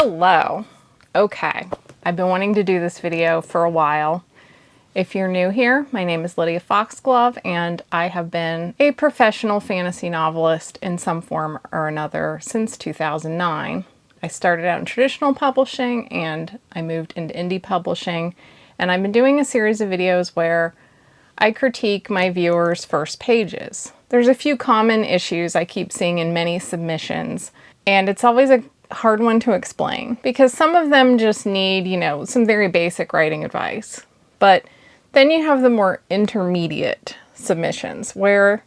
Hello. Okay, I've been wanting to do this video for a while. If you're new here, my name is Lydia Foxglove, and I have been a professional fantasy novelist in some form or another since 2009. I started out in traditional publishing and I moved into indie publishing, and I've been doing a series of videos where I critique my viewers' first pages. There's a few common issues I keep seeing in many submissions, and it's always a hard one to explain because some of them just need, some very basic writing advice. But then you have the more intermediate submissions where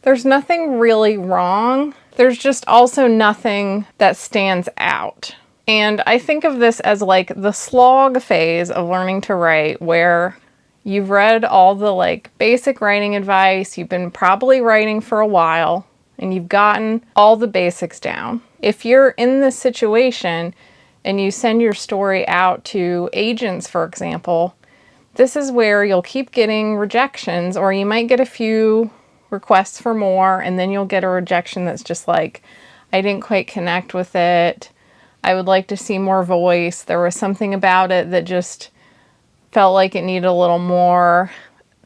there's nothing really wrong. There's just also nothing that stands out. And I think of this as like the slog phase of learning to write, where you've read all the basic writing advice, you've been probably writing for a while, and you've gotten all the basics down. If you're in this situation and you send your story out to agents, for example, this is where you'll keep getting rejections, or you might get a few requests for more, and then you'll get a rejection that's just like, I didn't quite connect with it. I would like to see more voice. There was something about it that just felt like it needed a little more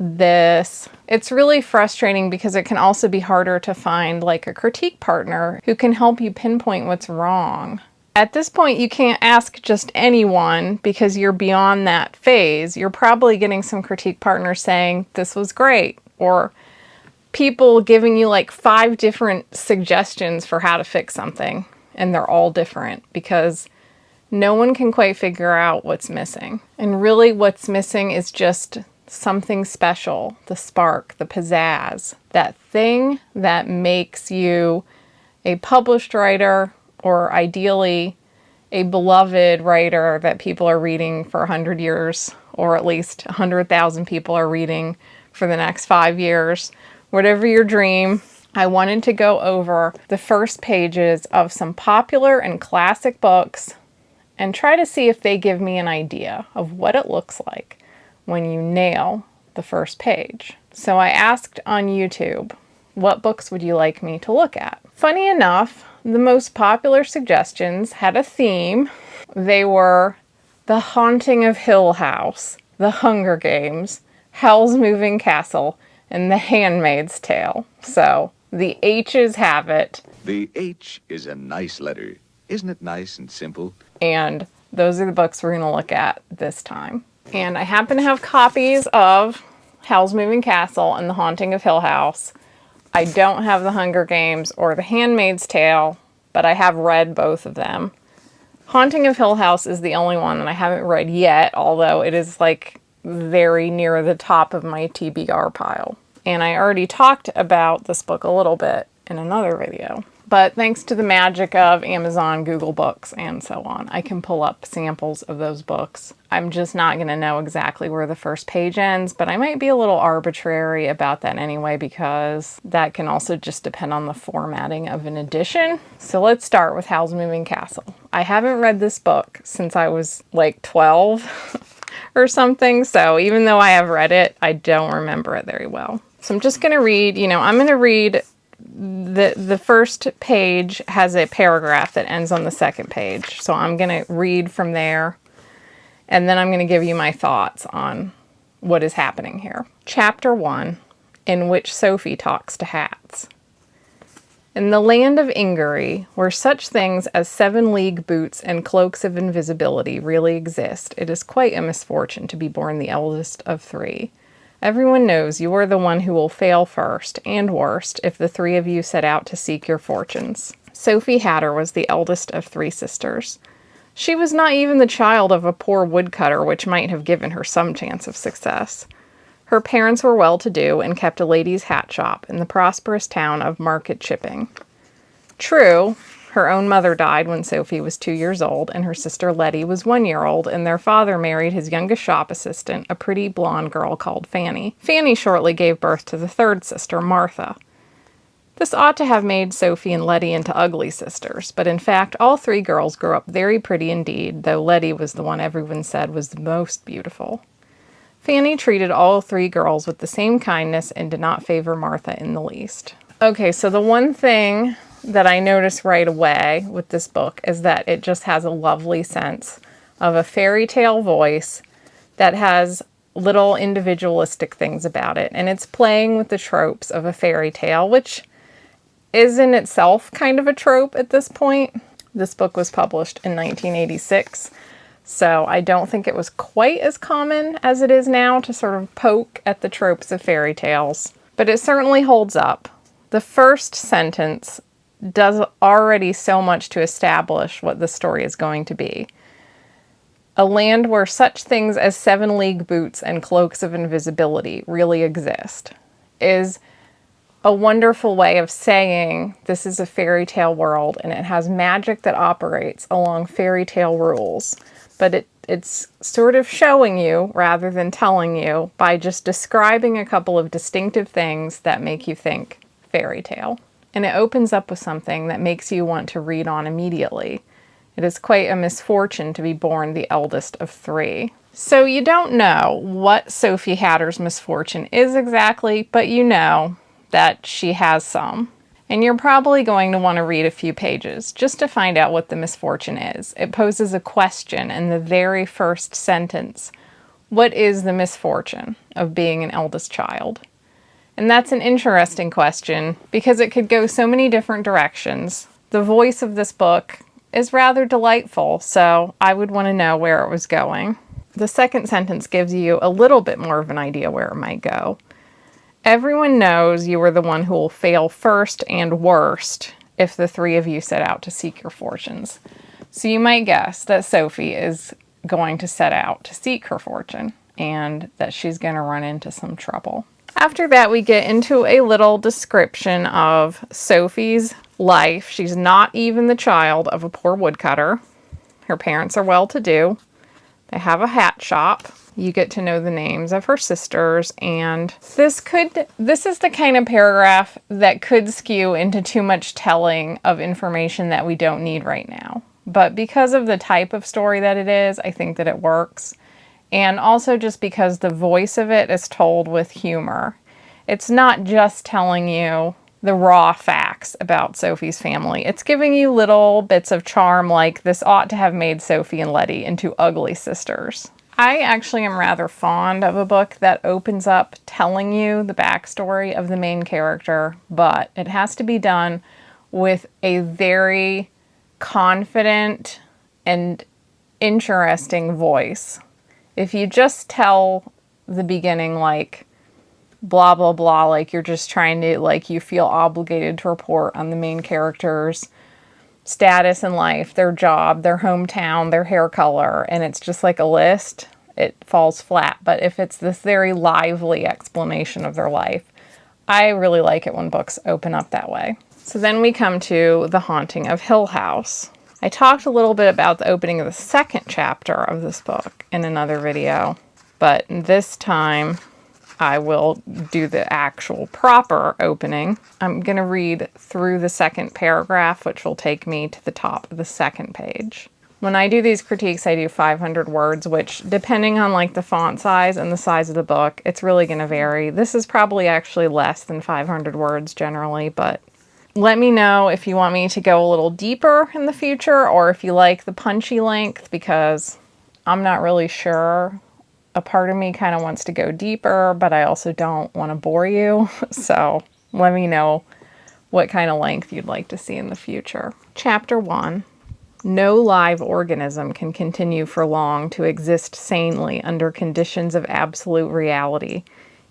this. It's really frustrating because it can also be harder to find like a critique partner who can help you pinpoint what's wrong. At this point, you can't ask just anyone because you're beyond that phase. You're probably getting some critique partners saying, this was great, or people giving you like 5 different suggestions for how to fix something, and they're all different because no one can quite figure out what's missing. And really what's missing is just something special, the spark, the pizzazz, that thing that makes you a published writer, or ideally a beloved writer that people are reading for 100 years, or at least 100,000 people are reading for the next 5 years. Whatever your dream, I wanted to go over the first pages of some popular and classic books and try to see if they give me an idea of what it looks like when you nail the first page. So I asked on YouTube, what books would you like me to look at? Funny enough, the most popular suggestions had a theme. They were The Haunting of Hill House, The Hunger Games, Howl's Moving Castle, and The Handmaid's Tale. So the H's have it. The H is a nice letter. Isn't it nice and simple? And those are the books we're going to look at this time. And I happen to have copies of Howl's Moving Castle and The Haunting of Hill House. I don't have The Hunger Games or The Handmaid's Tale, but I have read both of them. Haunting of Hill House is the only one that I haven't read yet, although it is like very near the top of my TBR pile. And I already talked about this book a little bit in another video. But thanks to the magic of Amazon, Google Books, and so on, I can pull up samples of those books. I'm just not going to know exactly where the first page ends, but I might be a little arbitrary about that anyway, because that can also just depend on the formatting of an edition. So let's start with Howl's Moving Castle. I haven't read this book since I was like 12 or something, so even though I have read it, I don't remember it very well. So I'm just going to read, I'm going to read the first page has a paragraph that ends on the second page. So I'm going to read from there, and then I'm going to give you my thoughts on what is happening here. Chapter 1, in which Sophie talks to hats. In the land of Ingery, where such things as 7-league boots and cloaks of invisibility really exist, it is quite a misfortune to be born the eldest of 3. Everyone knows you are the one who will fail first and worst if the 3 of you set out to seek your fortunes. Sophie Hatter was the eldest of 3 sisters. She was not even the child of a poor woodcutter, which might have given her some chance of success. Her parents were well-to-do and kept a ladies' hat shop in the prosperous town of Market Chipping. True, her own mother died when Sophie was 2 years old, and her sister Letty was 1 year old, and their father married his youngest shop assistant, a pretty blonde girl called Fanny. Fanny shortly gave birth to the third sister, Martha. This ought to have made Sophie and Letty into ugly sisters, but in fact all 3 girls grew up very pretty indeed, though Letty was the one everyone said was the most beautiful. Fanny treated all 3 girls with the same kindness and did not favor Martha in the least. Okay, so the one thing that I notice right away with this book is that it just has a lovely sense of a fairy tale voice that has little individualistic things about it. And it's playing with the tropes of a fairy tale, which is in itself kind of a trope at this point. This book was published in 1986, so I don't think it was quite as common as it is now to sort of poke at the tropes of fairy tales, but it certainly holds up. The first sentence does already so much to establish what the story is going to be. A land where such things as 7-league boots and cloaks of invisibility really exist is a wonderful way of saying this is a fairy tale world and it has magic that operates along fairy tale rules. But it's sort of showing you rather than telling you by just describing a couple of distinctive things that make you think fairy tale. And it opens up with something that makes you want to read on immediately. It is quite a misfortune to be born the eldest of 3. So you don't know what Sophie Hatter's misfortune is exactly, but you know that she has some. And you're probably going to want to read a few pages just to find out what the misfortune is. It poses a question in the very first sentence. What is the misfortune of being an eldest child? And that's an interesting question because it could go so many different directions. The voice of this book is rather delightful, so I would want to know where it was going. The second sentence gives you a little bit more of an idea where it might go. Everyone knows you are the one who will fail first and worst if the 3 of you set out to seek your fortunes. So you might guess that Sophie is going to set out to seek her fortune and that she's going to run into some trouble. After that, we get into a little description of Sophie's life. She's not even the child of a poor woodcutter. Her parents are well-to-do. They have a hat shop. You get to know the names of her sisters, and this is the kind of paragraph that could skew into too much telling of information that we don't need right now. But because of the type of story that it is, I think that it works. And also just because the voice of it is told with humor. It's not just telling you the raw facts about Sophie's family. It's giving you little bits of charm like this ought to have made Sophie and Letty into ugly sisters. I actually am rather fond of a book that opens up telling you the backstory of the main character, but it has to be done with a very confident and interesting voice. If you just tell the beginning like blah, blah, blah, like you're just trying to, like you feel obligated to report on the main character's status in life, their job, their hometown, their hair color, and it's just like a list, it falls flat. But if it's this very lively explanation of their life, I really like it when books open up that way. So then we come to The Haunting of Hill House. I talked a little bit about the opening of the second chapter of this book in another video, but this time I will do the actual proper opening. I'm going to read through the second paragraph, which will take me to the top of the second page. When I do these critiques, I do 500 words, which depending on like the font size and the size of the book, it's really going to vary. This is probably actually less than 500 words generally, but let me know if you want me to go a little deeper in the future or if you like the punchy length, because I'm not really sure. A part of me kind of wants to go deeper, but I also don't want to bore you. So let me know what kind of length you'd like to see in the future. Chapter 1. No live organism can continue for long to exist sanely under conditions of absolute reality.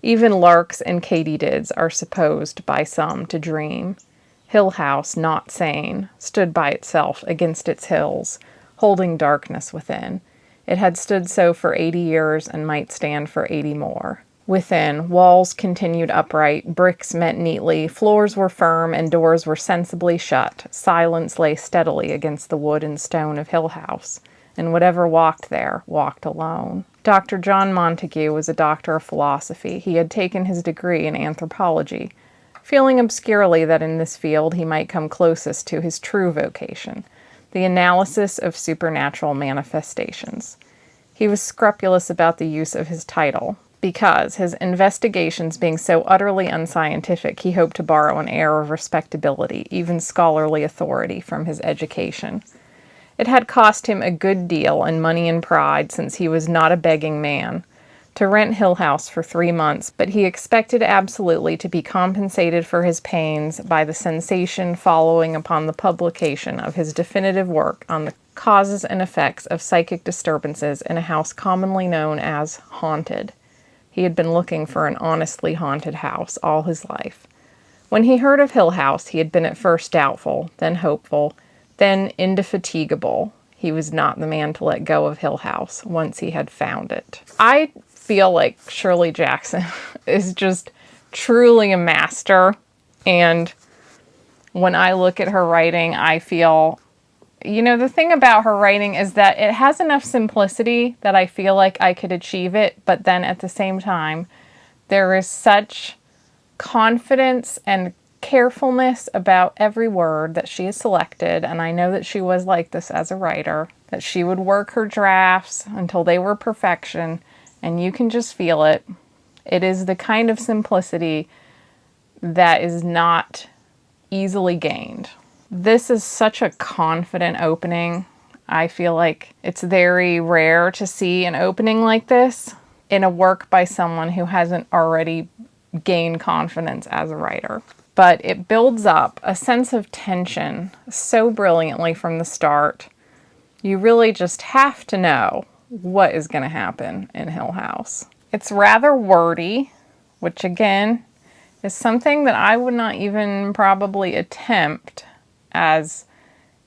Even larks and katydids are supposed by some to dream. Hill House, not sane, stood by itself against its hills, holding darkness within. It had stood so for 80 years and might stand for 80 more. Within, walls continued upright, bricks met neatly, floors were firm, and doors were sensibly shut. Silence lay steadily against the wood and stone of Hill House, and whatever walked there walked alone. Dr. John Montague was a doctor of philosophy. He had taken his degree in anthropology, feeling obscurely that in this field he might come closest to his true vocation, the analysis of supernatural manifestations. He was scrupulous about the use of his title. because his investigations being so utterly unscientific, he hoped to borrow an air of respectability, even scholarly authority, from his education. It had cost him a good deal in money and pride, since he was not a begging man, to rent Hill House for 3 months, but he expected absolutely to be compensated for his pains by the sensation following upon the publication of his definitive work on the causes and effects of psychic disturbances in a house commonly known as haunted. He had been looking for an honestly haunted house all his life. When he heard of Hill House, he had been at first doubtful, then hopeful, then indefatigable. He was not the man to let go of Hill House once he had found it. I feel like Shirley Jackson is just truly a master, and when I look at her writing, I feel, the thing about her writing is that it has enough simplicity that I feel like I could achieve it, but then at the same time, there is such confidence and carefulness about every word that she has selected, and I know that she was like this as a writer, that she would work her drafts until they were perfection, and you can just feel it. It is the kind of simplicity that is not easily gained. This is such a confident opening. I feel like it's very rare to see an opening like this in a work by someone who hasn't already gained confidence as a writer. But it builds up a sense of tension so brilliantly from the start. You really just have to know what is going to happen in Hill House. It's rather wordy, which again is something that I would not even probably attempt as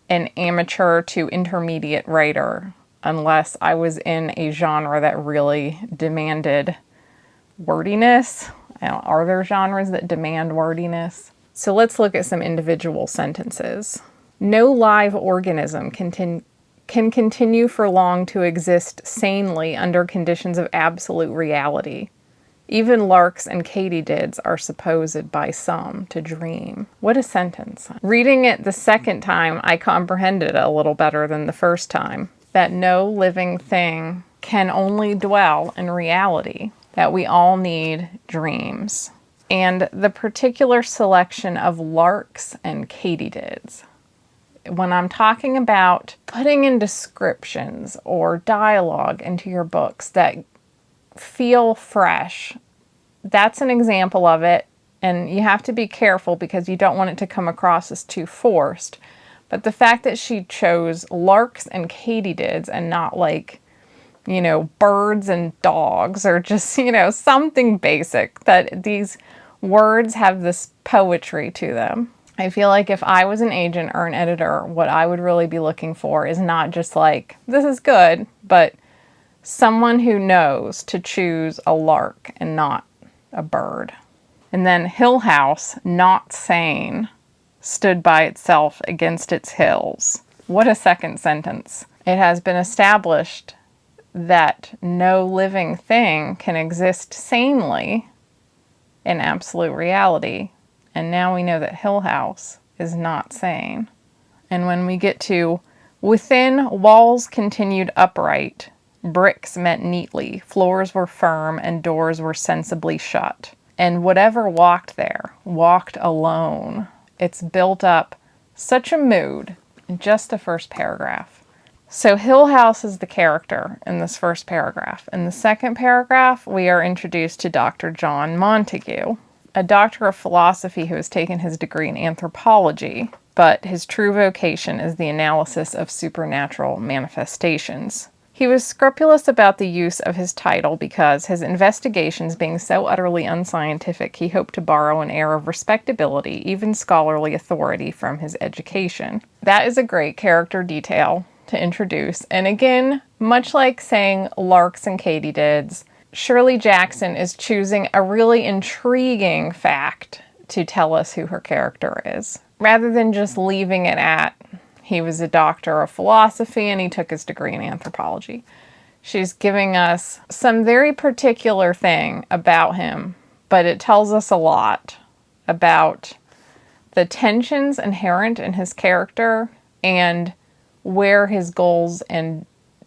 an amateur to intermediate writer unless I was in a genre that really demanded wordiness. Are there genres that demand wordiness? So let's look at some individual sentences. No live organism can continue for long to exist sanely under conditions of absolute reality. Even larks and katydids are supposed by some to dream. What a sentence. Reading it the second time, I comprehended it a little better than the first time. That no living thing can only dwell in reality. That we all need dreams. And the particular selection of larks and katydids. When I'm talking about putting in descriptions or dialogue into your books that feel fresh, that's an example of it. And you have to be careful because you don't want it to come across as too forced. But the fact that she chose larks and katydids and not like, birds and dogs or just, something basic, that these words have this poetry to them. I feel like if I was an agent or an editor, what I would really be looking for is not just like, this is good, but someone who knows to choose a lark and not a bird. And then Hill House, not sane, stood by itself against its hills. What a second sentence. It has been established that no living thing can exist sanely in absolute reality. And now we know that Hill House is not sane. And when we get to within, walls continued upright, bricks met neatly, floors were firm, and doors were sensibly shut. And whatever walked there, walked alone. It's built up such a mood in just the first paragraph. So Hill House is the character in this first paragraph. In the second paragraph, we are introduced to Dr. John Montague, a doctor of philosophy who has taken his degree in anthropology, but his true vocation is the analysis of supernatural manifestations. He was scrupulous about the use of his title because, his investigations being so utterly unscientific, he hoped to borrow an air of respectability, even scholarly authority, from his education. That is a great character detail to introduce. And again, much like saying larks and katydids, Shirley Jackson is choosing a really intriguing fact to tell us who her character is, rather than just leaving it at, he was a doctor of philosophy and he took his degree in anthropology. She's giving us some very particular thing about him, but it tells us a lot about the tensions inherent in his character and where his goals and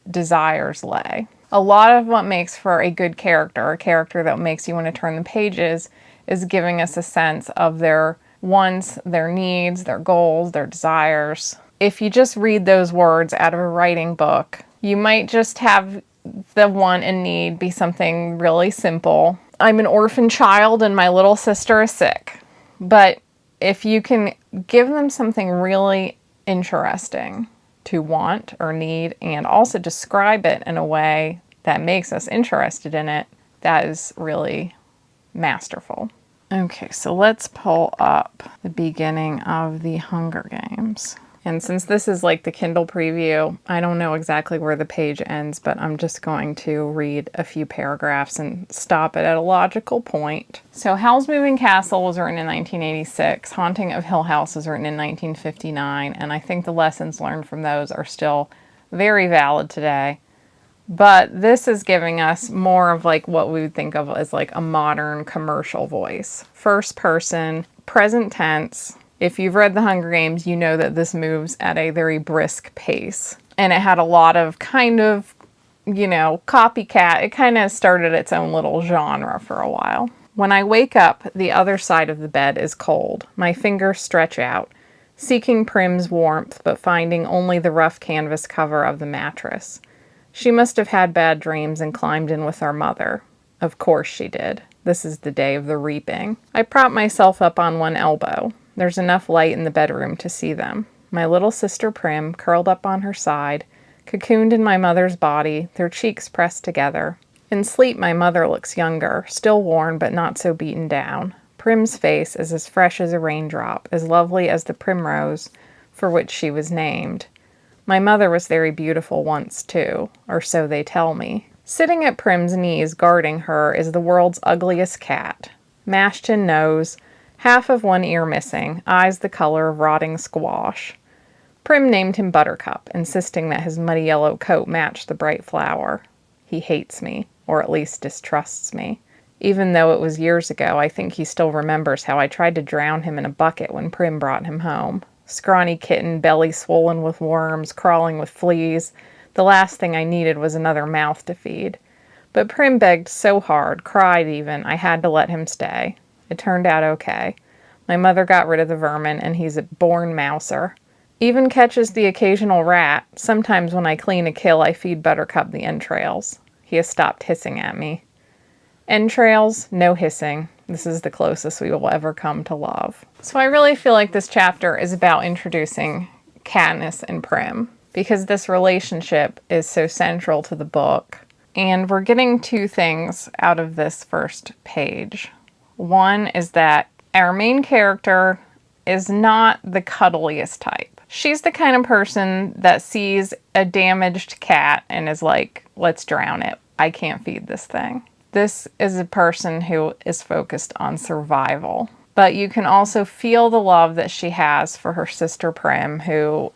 desires lay. A lot of what makes for a good character, a character that makes you want to turn the pages, is giving us a sense of their wants, their needs, their goals, their desires. If you just read those words out of a writing book, you might just have the want and need be something really simple. I'm an orphan child and my little sister is sick. But if you can give them something really interesting to want or need, and also describe it in a way that makes us interested in it, that is really masterful. Okay, so let's pull up the beginning of the Hunger Games. And since this is like the Kindle preview, I don't know exactly where the page ends, but I'm just going to read a few paragraphs and stop it at a logical point. So Howl's Moving Castle was written in 1986. Haunting of Hill House was written in 1959. And I think the lessons learned from those are still very valid today. But this is giving us more of like what we would think of as like a modern commercial voice. First person, present tense. If you've read The Hunger Games, you know that this moves at a very brisk pace. And it had a lot of kind of, copycat. It kind of started its own little genre for a while. When I wake up, the other side of the bed is cold. My fingers stretch out, seeking Prim's warmth, but finding only the rough canvas cover of the mattress. She must have had bad dreams and climbed in with our mother. Of course she did. This is the day of the reaping. I prop myself up on one elbow. There's enough light in the bedroom to see them. My little sister Prim, curled up on her side, cocooned in my mother's body, their cheeks pressed together. In sleep, my mother looks younger, still worn but not so beaten down. Prim's face is as fresh as a raindrop, as lovely as the primrose for which she was named. My mother was very beautiful once, too, or so they tell me. Sitting at Prim's knees, guarding her, is the world's ugliest cat. Mashed-in nose, half of one ear missing, eyes the color of rotting squash. Prim named him Buttercup, insisting that his muddy yellow coat matched the bright flower. He hates me, or at least distrusts me. Even though it was years ago, I think he still remembers how I tried to drown him in a bucket when Prim brought him home. Scrawny kitten, belly swollen with worms, crawling with fleas. The last thing I needed was another mouth to feed. But Prim begged so hard, cried even, I had to let him stay. It turned out okay. My mother got rid of the vermin, and he's a born mouser. Even catches the occasional rat. Sometimes when I clean a kill, I feed Buttercup the entrails. He has stopped hissing at me. Entrails, no hissing. This is the closest we will ever come to love. So I really feel like this chapter is about introducing Katniss and Prim, because this relationship is so central to the book. And we're getting two things out of this first page. One is that our main character is not the cuddliest type. She's the kind of person that sees a damaged cat and is like, let's drown it. I can't feed this thing. This is a person who is focused on survival. But you can also feel the love that she has for her sister Prim, who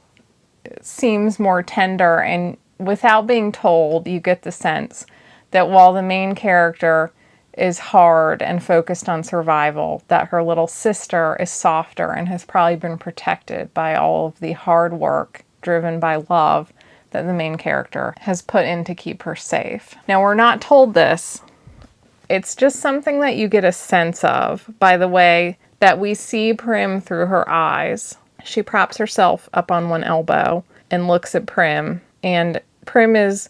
seems more tender, and without being told, you get the sense that while the main character is hard and focused on survival, that her little sister is softer and has probably been protected by all of the hard work driven by love that the main character has put in to keep her safe. Now, we're not told this. It's just something that you get a sense of by the way that we see Prim through her eyes. She props herself up on one elbow and looks at Prim, and Prim is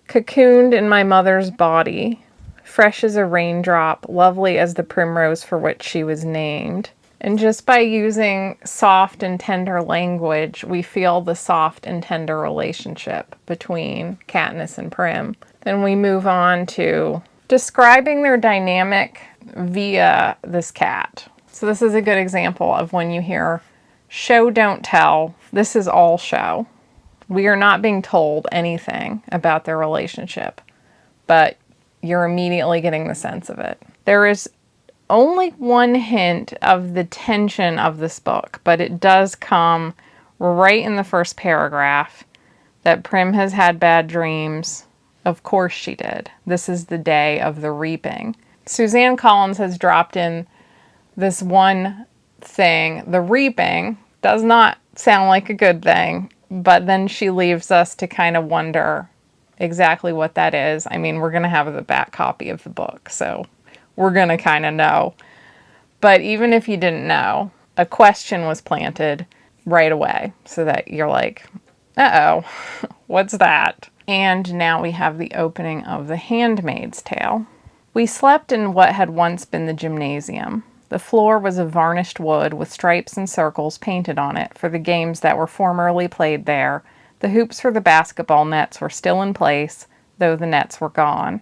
cocooned in my mother's body, fresh as a raindrop, lovely as the primrose for which she was named. And just by using soft and tender language, we feel the soft and tender relationship between Katniss and Prim. Then we move on to describing their dynamic via this cat. So this is a good example of when you hear show, don't tell. This is all show. We are not being told anything about their relationship, but you're immediately getting the sense of it. There is only one hint of the tension of this book, but it does come right in the first paragraph that Prim has had bad dreams. Of course she did. This is the day of the reaping. Suzanne Collins has dropped in this one thing. The reaping does not sound like a good thing, but then she leaves us to kind of wonder, exactly what that is. I mean, we're going to have the back copy of the book, so we're going to kind of know. But even if you didn't know, a question was planted right away so that you're like, uh-oh, what's that? And now we have the opening of The Handmaid's Tale. We slept in what had once been the gymnasium. The floor was of varnished wood with stripes and circles painted on it for the games that were formerly played there. The hoops for the basketball nets were still in place, though the nets were gone.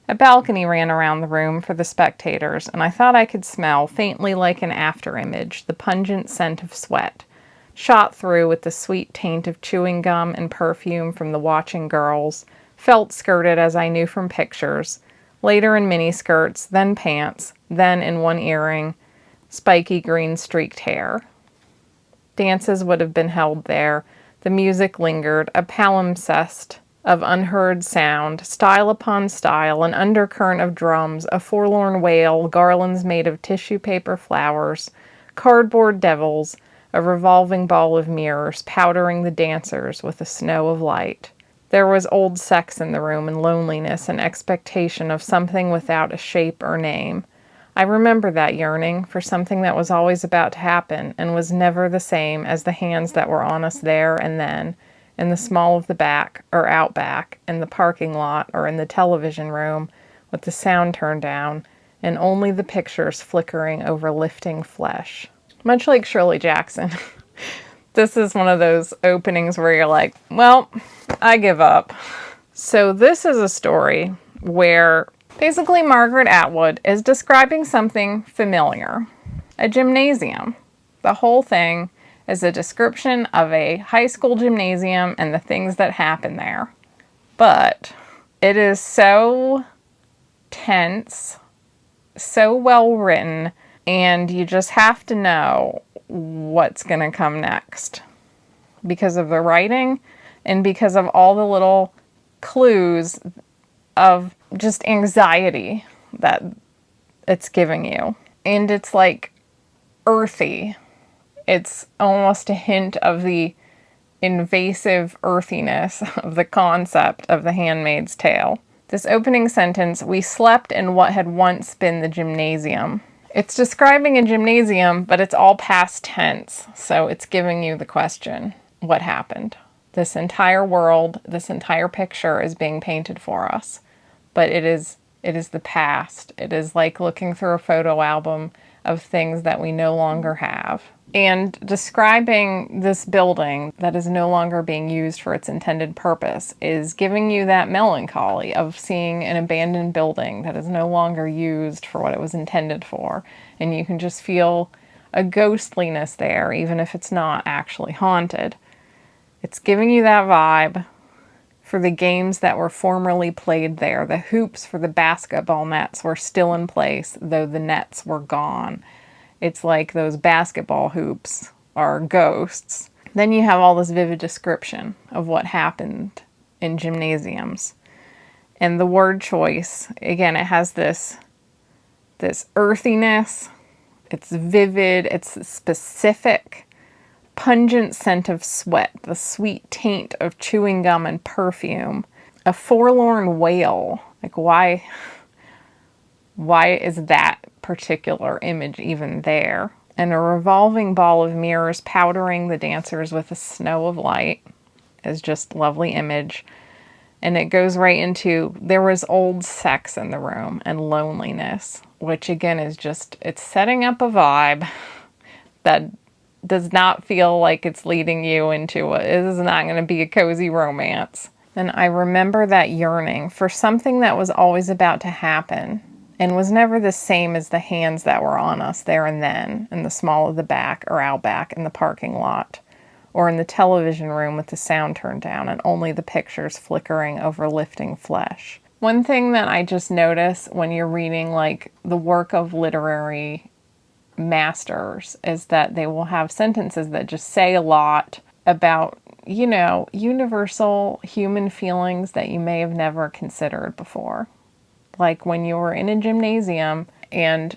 A balcony ran around the room for the spectators, and I thought I could smell, faintly like an after-image, the pungent scent of sweat, shot through with the sweet taint of chewing gum and perfume from the watching girls, felt skirted as I knew from pictures, later in miniskirts, then pants, then in one earring, spiky green streaked hair. Dances would have been held there. The music lingered, a palimpsest of unheard sound, style upon style, an undercurrent of drums, a forlorn wail, garlands made of tissue paper flowers, cardboard devils, a revolving ball of mirrors, powdering the dancers with a snow of light. There was old sex in the room, and loneliness, and expectation of something without a shape or name. I remember that yearning for something that was always about to happen, and was never the same as the hands that were on us there and then, in the small of the back, or out back, in the parking lot, or in the television room, with the sound turned down, and only the pictures flickering over lifting flesh. Much like Shirley Jackson. This is one of those openings where you're like, well, I give up. So this is a story where basically Margaret Atwood is describing something familiar. A gymnasium. The whole thing is a description of a high school gymnasium and the things that happen there. But it is so tense, so well written, and you just have to know what's going to come next because of the writing and because of all the little clues of just anxiety that it's giving you. And it's like earthy. It's almost a hint of the invasive earthiness of the concept of The Handmaid's Tale. This opening sentence, we slept in what had once been the gymnasium. It's describing a gymnasium, but it's all past tense, so it's giving you the question, what happened? This entire world, this entire picture is being painted for us, but it is the past. It is like looking through a photo album of things that we no longer have. And describing this building that is no longer being used for its intended purpose is giving you that melancholy of seeing an abandoned building that is no longer used for what it was intended for. And you can just feel a ghostliness there, even if it's not actually haunted. It's giving you that vibe for the games that were formerly played there. The hoops for the basketball nets were still in place, though the nets were gone. It's like those basketball hoops are ghosts. Then you have all this vivid description of what happened in gymnasiums. And the word choice, again, it has this earthiness. It's vivid. It's specific. Pungent scent of sweat. The sweet taint of chewing gum and perfume. A forlorn wail. Like, why is that particular image even there? And a revolving ball of mirrors powdering the dancers with a snow of light is just a lovely image. And it goes right into, there was old sex in the room and loneliness, which again is just, it's setting up a vibe that does not feel like it's leading you into it is not going to be a cozy romance. And I remember that yearning for something that was always about to happen and was never the same as the hands that were on us there and then, in the small of the back or out back in the parking lot, or in the television room with the sound turned down and only the pictures flickering over lifting flesh. One thing that I just notice when you're reading like the work of literary masters is that they will have sentences that just say a lot about, you know, universal human feelings that you may have never considered before. Like when you were in a gymnasium and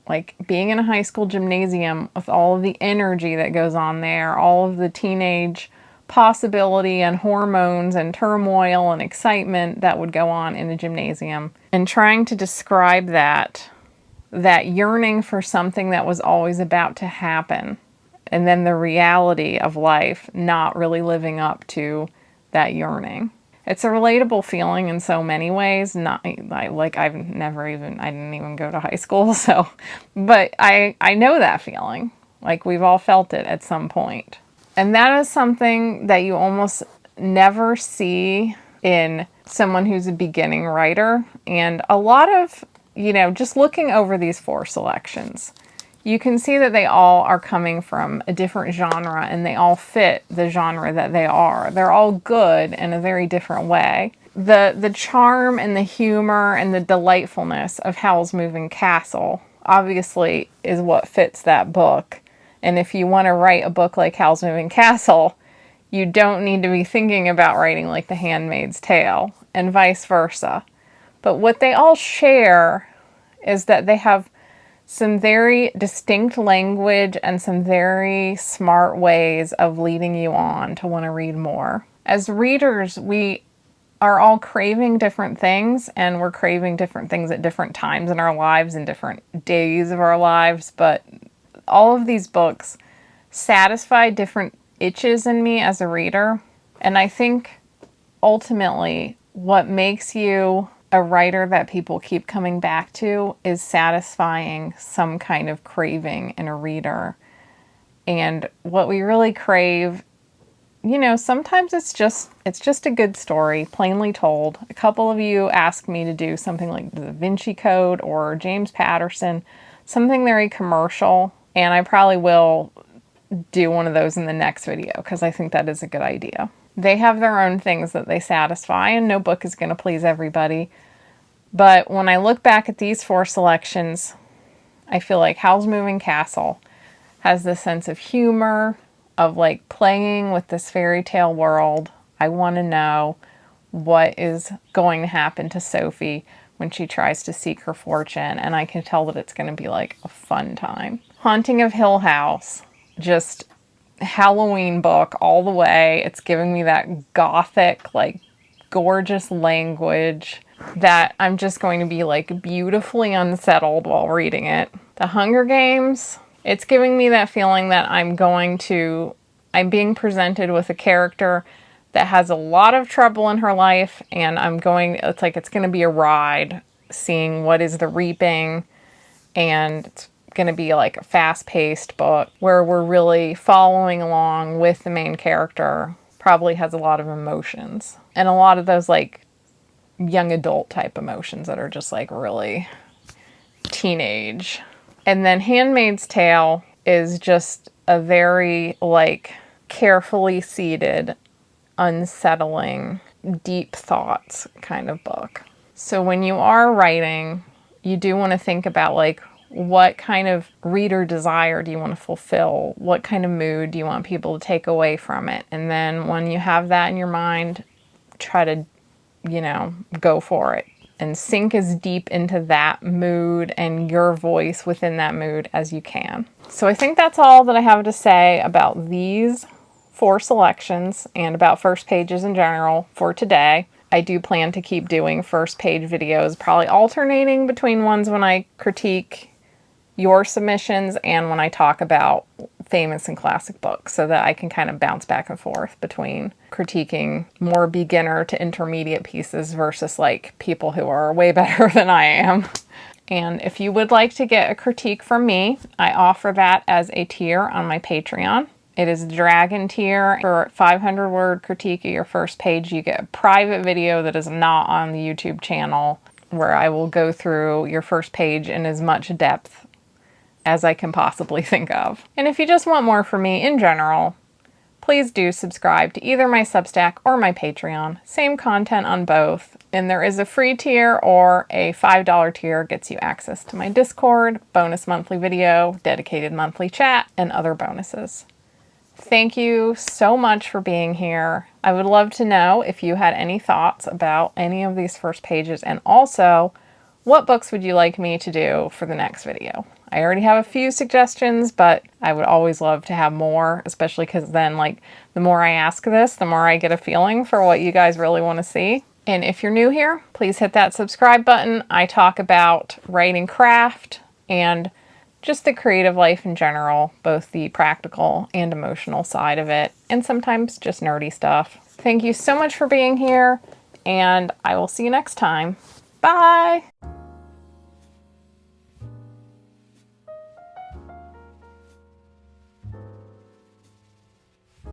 like being in a high school gymnasium with all of the energy that goes on there, all of the teenage possibility and hormones and turmoil and excitement that would go on in a gymnasium. And trying to describe that yearning for something that was always about to happen, and then the reality of life not really living up to that yearning. It's a relatable feeling in so many ways. Not like I didn't even go to high school, so, but I know that feeling. Like we've all felt it at some point. And that is something that you almost never see in someone who's a beginning writer. And a lot of, just looking over these 4 selections, you can see that they all are coming from a different genre and they all fit the genre that they are. They're all good in a very different way. The charm and the humor and the delightfulness of Howl's Moving Castle obviously is what fits that book. And if you want to write a book like Howl's Moving Castle, you don't need to be thinking about writing like The Handmaid's Tale, and vice versa. But what they all share is that they have some very distinct language and some very smart ways of leading you on to want to read more. As readers, we are all craving different things, and we're craving different things at different times in our lives and different days of our lives, but all of these books satisfy different itches in me as a reader. And I think ultimately what makes you a writer that people keep coming back to is satisfying some kind of craving in a reader. And what we really crave, sometimes it's just a good story, plainly told. A couple of you asked me to do something like the Da Vinci Code or James Patterson, something very commercial. And I probably will do one of those in the next video because I think that is a good idea. They have their own things that they satisfy, and no book is going to please everybody. But when I look back at these 4 selections, I feel like Howl's Moving Castle has this sense of humor, of like playing with this fairy tale world. I want to know what is going to happen to Sophie when she tries to seek her fortune, and I can tell that it's going to be like a fun time. Haunting of Hill House, just Halloween book all the way. It's giving me that gothic, like gorgeous language that I'm just going to be like beautifully unsettled while reading it. The Hunger Games, it's giving me that feeling that I'm being presented with a character that has a lot of trouble in her life, and it's going to be a ride seeing what is the reaping, and it's going to be like a fast-paced book where we're really following along with the main character. Probably has a lot of emotions, and a lot of those like young adult type emotions that are just like really teenage. And then Handmaid's Tale is just a very like carefully seated, unsettling, deep thoughts kind of book. So when you are writing, you do want to think about like, what kind of reader desire do you want to fulfill? What kind of mood do you want people to take away from it? And then when you have that in your mind, try to, go for it and sink as deep into that mood and your voice within that mood as you can. So I think that's all that I have to say about these 4 selections and about first pages in general for today. I do plan to keep doing first page videos, probably alternating between ones when I critique your submissions and when I talk about famous and classic books, so that I can kind of bounce back and forth between critiquing more beginner to intermediate pieces versus like people who are way better than I am. And if you would like to get a critique from me, I offer that as a tier on my Patreon. It is the Dragon tier. For a 500-word critique of your first page, you get a private video that is not on the YouTube channel, where I will go through your first page in as much depth as I can possibly think of. And if you just want more from me in general, please do subscribe to either my Substack or my Patreon. Same content on both. And there is a free tier, or a $5 tier gets you access to my Discord, bonus monthly video, dedicated monthly chat, and other bonuses. Thank you so much for being here. I would love to know if you had any thoughts about any of these first pages, and also what books would you like me to do for the next video? I already have a few suggestions, but I would always love to have more, especially because then like the more I ask this, the more I get a feeling for what you guys really want to see. And if you're new here, please hit that subscribe button. I talk about writing craft and just the creative life in general, both the practical and emotional side of it, and sometimes just nerdy stuff. Thank you so much for being here, and I will see you next time. Bye!